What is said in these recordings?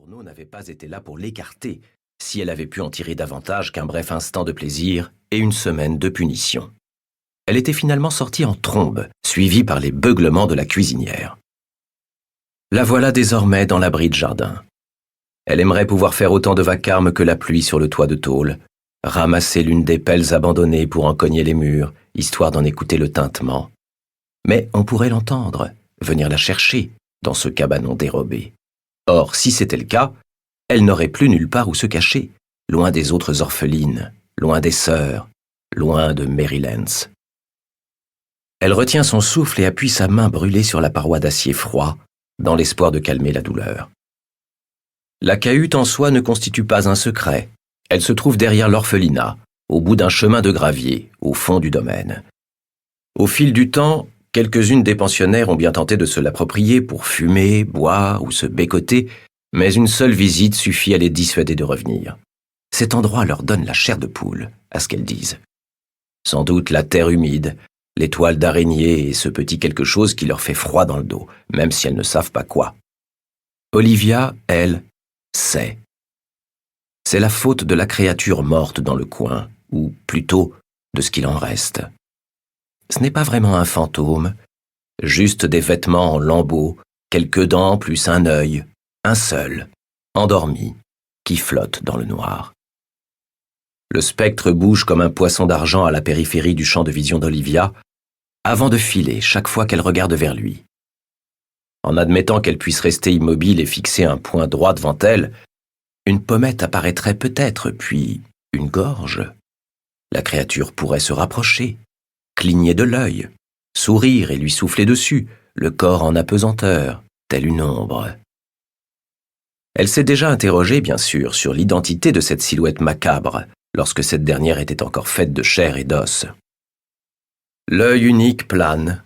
journaux n'avaient pas été là pour l'écarter, si elle avait pu en tirer davantage qu'un bref instant de plaisir et une semaine de punition. Elle était finalement sortie en trombe, suivie par les beuglements de la cuisinière. La voilà désormais dans l'abri de jardin. Elle aimerait pouvoir faire autant de vacarme que la pluie sur le toit de tôle, ramasser l'une des pelles abandonnées pour en cogner les murs, histoire d'en écouter le tintement. Mais on pourrait l'entendre, venir la chercher, dans ce cabanon dérobé. Or, si c'était le cas, elle n'aurait plus nulle part où se cacher, loin des autres orphelines, loin des sœurs, loin de Mary Lance. Elle retient son souffle et appuie sa main brûlée sur la paroi d'acier froid, dans l'espoir de calmer la douleur. La cahute en soi ne constitue pas un secret. Elle se trouve derrière l'orphelinat, au bout d'un chemin de gravier, au fond du domaine. Au fil du temps, quelques-unes des pensionnaires ont bien tenté de se l'approprier pour fumer, boire ou se bécoter, mais une seule visite suffit à les dissuader de revenir. Cet endroit leur donne la chair de poule, à ce qu'elles disent. Sans doute la terre humide, les toiles d'araignée et ce petit quelque chose qui leur fait froid dans le dos, même si elles ne savent pas quoi. Olivia, elle, sait. C'est la faute de la créature morte dans le coin, ou plutôt de ce qu'il en reste. Ce n'est pas vraiment un fantôme, juste des vêtements en lambeaux, quelques dents plus un œil, un seul, endormi, qui flotte dans le noir. Le spectre bouge comme un poisson d'argent à la périphérie du champ de vision d'Olivia, avant de filer chaque fois qu'elle regarde vers lui. En admettant qu'elle puisse rester immobile et fixer un point droit devant elle, une pommette apparaîtrait peut-être, puis une gorge. La créature pourrait se rapprocher, cligner de l'œil, sourire et lui souffler dessus, le corps en apesanteur, telle une ombre. Elle s'est déjà interrogée, bien sûr, sur l'identité de cette silhouette macabre, lorsque cette dernière était encore faite de chair et d'os. L'œil unique plane,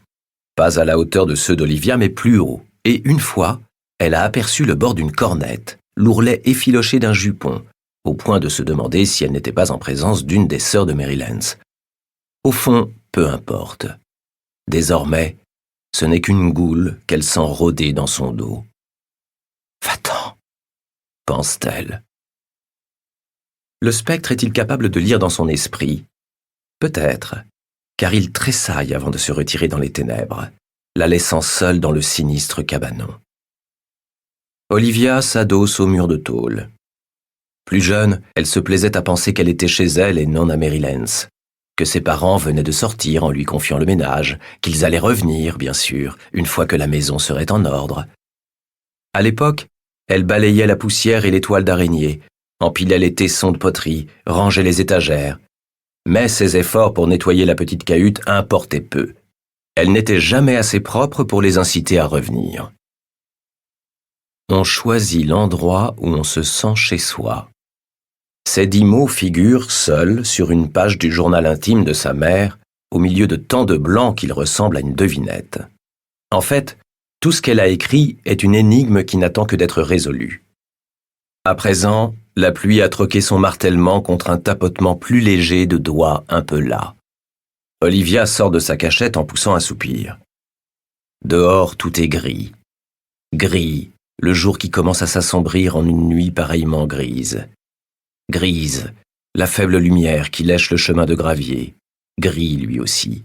pas à la hauteur de ceux d'Olivia, mais plus haut, et une fois, elle a aperçu le bord d'une cornette, l'ourlet effiloché d'un jupon, au point de se demander si elle n'était pas en présence d'une des sœurs de Mary Lance. Au fond, peu importe. Désormais, ce n'est qu'une goule qu'elle sent rôder dans son dos. « Va-t'en !» pense-t-elle. Le spectre est-il capable de lire dans son esprit? Peut-être, car il tressaille avant de se retirer dans les ténèbres, la laissant seule dans le sinistre cabanon. Olivia s'adosse au mur de tôle. Plus jeune, elle se plaisait à penser qu'elle était chez elle et non à Mary Lance, que ses parents venaient de sortir en lui confiant le ménage, qu'ils allaient revenir, bien sûr, une fois que la maison serait en ordre. À l'époque, elle balayait la poussière et les toiles d'araignée, empilait les tessons de poterie, rangeait les étagères. Mais ses efforts pour nettoyer la petite cahute importaient peu. Elle n'était jamais assez propre pour les inciter à revenir. On choisit l'endroit où on se sent chez soi. Ces 10 mots figurent seuls sur une page du journal intime de sa mère, au milieu de tant de blancs qu'il ressemble à une devinette. En fait, tout ce qu'elle a écrit est une énigme qui n'attend que d'être résolue. À présent, la pluie a troqué son martèlement contre un tapotement plus léger de doigts un peu las. Olivia sort de sa cachette en poussant un soupir. Dehors, tout est gris. Gris, le jour qui commence à s'assombrir en une nuit pareillement grise. Grise, la faible lumière qui lèche le chemin de gravier. Gris, lui aussi.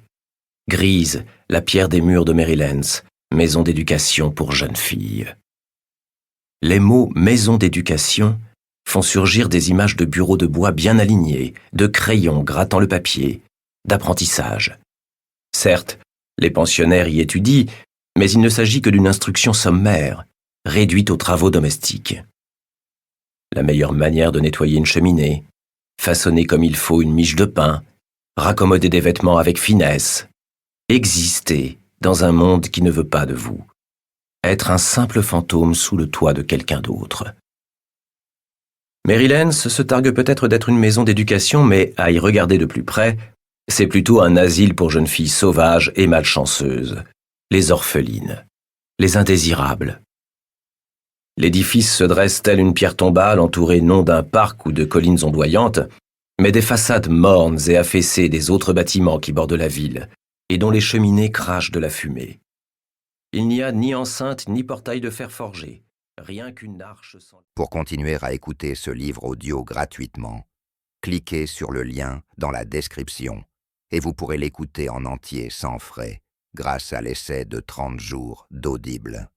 Grise, la pierre des murs de Mary Lance, maison d'éducation pour jeunes filles. Les mots « maison d'éducation » font surgir des images de bureaux de bois bien alignés, de crayons grattant le papier, d'apprentissage. Certes, les pensionnaires y étudient, mais il ne s'agit que d'une instruction sommaire, réduite aux travaux domestiques. La meilleure manière de nettoyer une cheminée, façonner comme il faut une miche de pain, raccommoder des vêtements avec finesse, exister dans un monde qui ne veut pas de vous, être un simple fantôme sous le toit de quelqu'un d'autre. Mary Lance se targue peut-être d'être une maison d'éducation, mais à y regarder de plus près, c'est plutôt un asile pour jeunes filles sauvages et malchanceuses, les orphelines, les indésirables. L'édifice se dresse tel une pierre tombale entourée non d'un parc ou de collines ondoyantes, mais des façades mornes et affaissées des autres bâtiments qui bordent la ville, et dont les cheminées crachent de la fumée. Il n'y a ni enceinte ni portail de fer forgé, Rien qu'une arche sans... Pour continuer à écouter ce livre audio gratuitement, cliquez sur le lien dans la description et vous pourrez l'écouter en entier sans frais grâce à l'essai de 30 jours d'Audible.